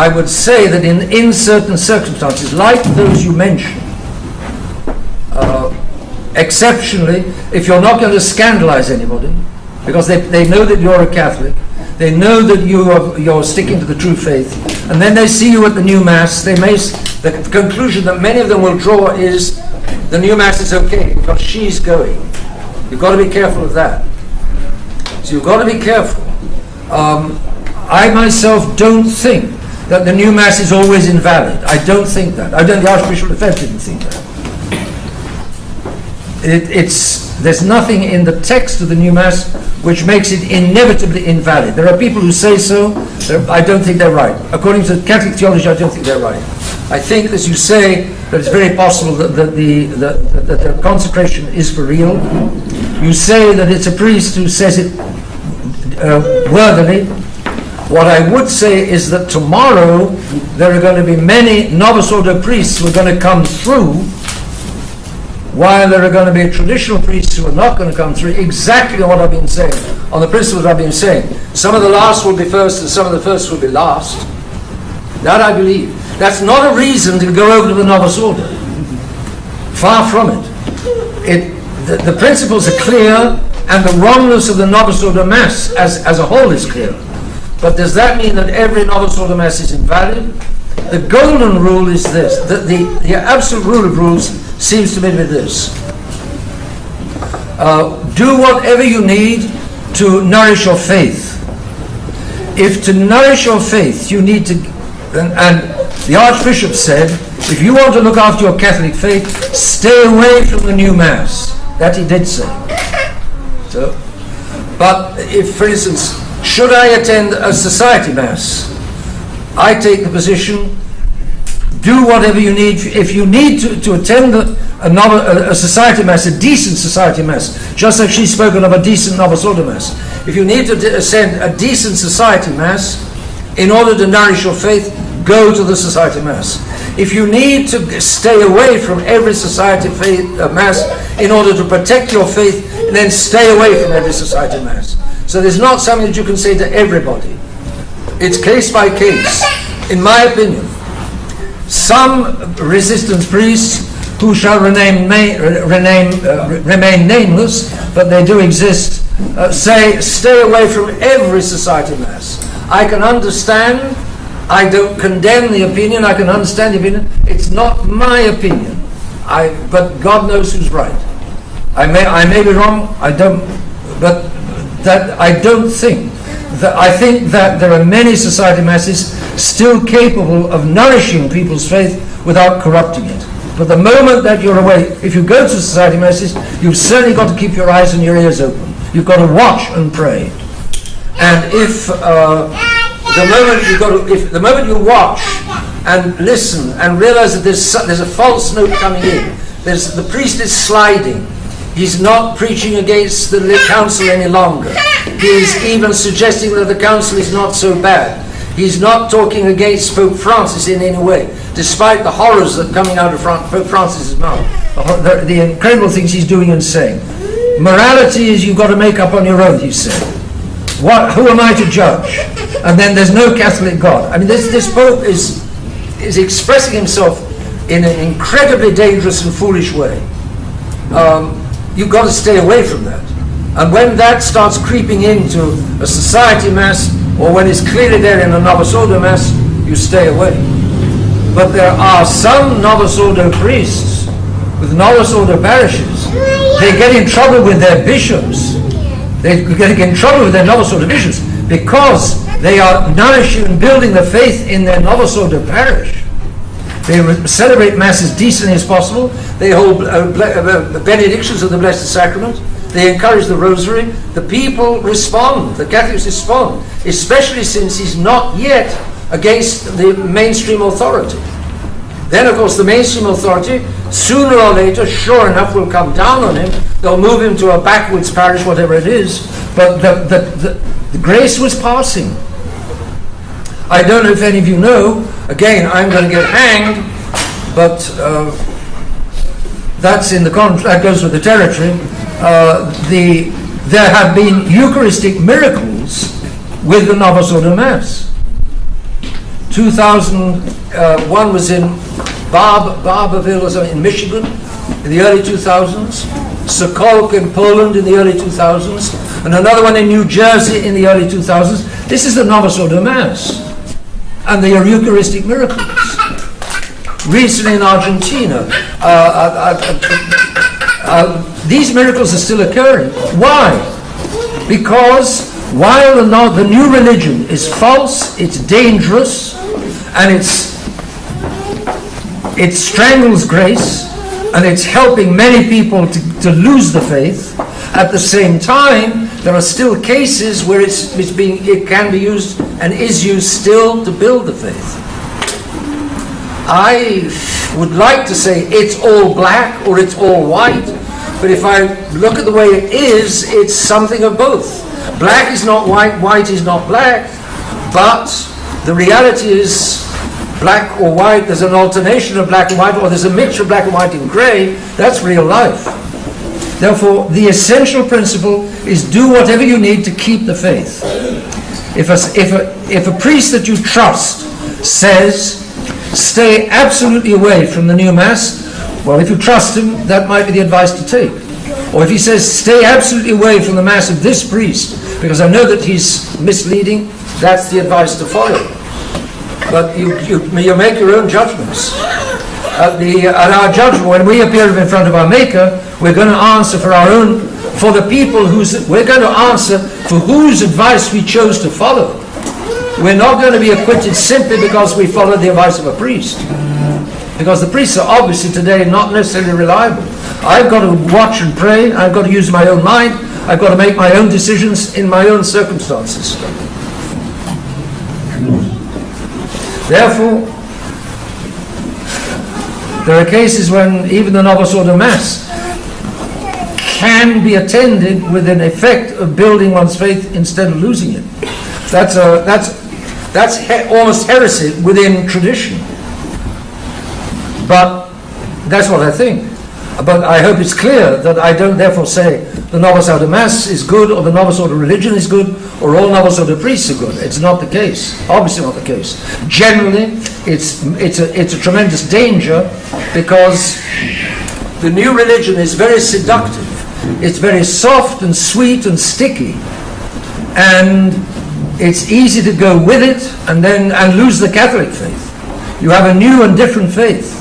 I would say that in certain circumstances, like those you mentioned, exceptionally, if you're not going to scandalize anybody, because they know that you're a Catholic, they know that you're sticking to the true faith, and then they see you at the new Mass, the conclusion that many of them will draw is the new Mass is okay because she's going. You've got to be careful of that. So you've got to be careful. I myself don't think that the new Mass is always invalid. I don't think that. I don't. The Archbishop of Defende didn't think that. There's nothing in the text of the new Mass which makes it inevitably invalid. There are people who say so. I don't think they're right. According to Catholic theology, I don't think they're right. I think, as you say, that it's very possible that the consecration is for real. You say that it's a priest who says it worthily. What I would say is that tomorrow there are going to be many Novus Ordo priests who are going to come through, while there are going to be traditional priests who are not going to come through, exactly what I've been saying, on the principles I've been saying. Some of the last will be first and some of the first will be last. That I believe. That's not a reason to go over to the Novus Ordo. Far from it. The principles are clear, and the wrongness of the Novus Ordo Mass as a whole is clear. But does that mean that every Novus Ordo Mass is invalid? The golden rule is this, that the absolute rule of rules seems to be this. Do whatever you need to nourish your faith. If to nourish your faith you need to, and the Archbishop said, if you want to look after your Catholic faith, stay away from the new Mass. That he did say. So, but if, for instance, should I attend a society Mass, I take the position, do whatever you need. If you need to attend a society Mass, a decent society Mass, just like she's spoken of a decent Novus Ordo Mass, if you need to attend a decent society Mass in order to nourish your faith, go to the society Mass. If you need to stay away from every society Mass in order to protect your faith, then stay away from every society Mass. So there's not something that you can say to everybody. It's case by case. In my opinion, some resistance priests who shall remain nameless, but they do exist, say stay away from every society Mass. I can understand. I don't condemn the opinion. I can understand the opinion. It's not my opinion. But God knows who's right. I may be wrong. I don't. But that I don't think. I think that there are many society Masses still capable of nourishing people's faith without corrupting it. But the moment that you're away, if you go to society Masses, you've certainly got to keep your eyes and your ears open. You've got to watch and pray. And if the moment you watch and listen and realize that there's a false note coming in, the priest is sliding. He's not preaching against the council any longer. He's even suggesting that the council is not so bad. He's not talking against Pope Francis in any way, despite the horrors that are coming out of Pope Francis's mouth, the incredible things he's doing and saying. Morality is you've got to make up on your own, he said. Who am I to judge? And then there's no Catholic God. I mean, this Pope is expressing himself in an incredibly dangerous and foolish way. You've got to stay away from that. And when that starts creeping into a society Mass, or when it's clearly there in a Novus Ordo Mass, you stay away. But there are some Novus Ordo priests with Novus Ordo parishes. They get in trouble with their bishops. They get in trouble with their Novus Ordo bishops because they are nourishing and building the faith in their Novus Ordo parish. They celebrate Mass as decently as possible. They hold the benedictions of the Blessed Sacrament. They encourage the Rosary. The people respond. The Catholics respond, especially since he's not yet against the mainstream authority. Then, of course, the mainstream authority, sooner or later, sure enough, will come down on him. They'll move him to a backwoods parish, whatever it is. But the grace was passing. I don't know if any of you know. Again, I'm going to get hanged, but that goes with the territory. There have been Eucharistic miracles with the Novus Ordo Mass. 2001 was in Barberville or something in Michigan in the early 2000s, Sokolk in Poland in the early 2000s, and another one in New Jersey in the early 2000s. This is the Novus Ordo Mass and the Eucharistic miracles. Recently in Argentina, these miracles are still occurring. Why? Because while the new religion is false, it's dangerous, and it strangles grace, and it's helping many people to lose the faith, at the same time, there are still cases where it can be used and is used still to build the faith. I would like to say it's all black or it's all white, but if I look at the way it is, it's something of both. Black is not white, white is not black, but the reality is black or white, there's an alternation of black and white, or there's a mixture of black and white and grey. That's real life. Therefore, the essential principle is do whatever you need to keep the faith. If a priest that you trust says, stay absolutely away from the new Mass, well, if you trust him, that might be the advice to take. Or if he says, stay absolutely away from the Mass of this priest, because I know that he's misleading, that's the advice to follow. But you make your own judgments. At our judgment, when we appear in front of our Maker, we're going to answer for the people we're going to answer for whose advice we chose to follow. We're not going to be acquitted simply because we followed the advice of a priest. Because the priests are obviously today not necessarily reliable. I've got to watch and pray, I've got to use my own mind, I've got to make my own decisions in my own circumstances. Therefore, there are cases when even the Novus Ordo Mass can be attended with an effect of building one's faith instead of losing it. That's almost heresy within tradition. But that's what I think. But I hope it's clear that I don't therefore say the Novus Ordo Mass is good, or the Novus Ordo religion is good, or all Novus Ordo priests are good. It's not the case. Obviously not the case. Generally, it's a tremendous danger, because the new religion is very seductive. It's very soft and sweet and sticky, and it's easy to go with it and lose the Catholic faith. You have a new and different faith.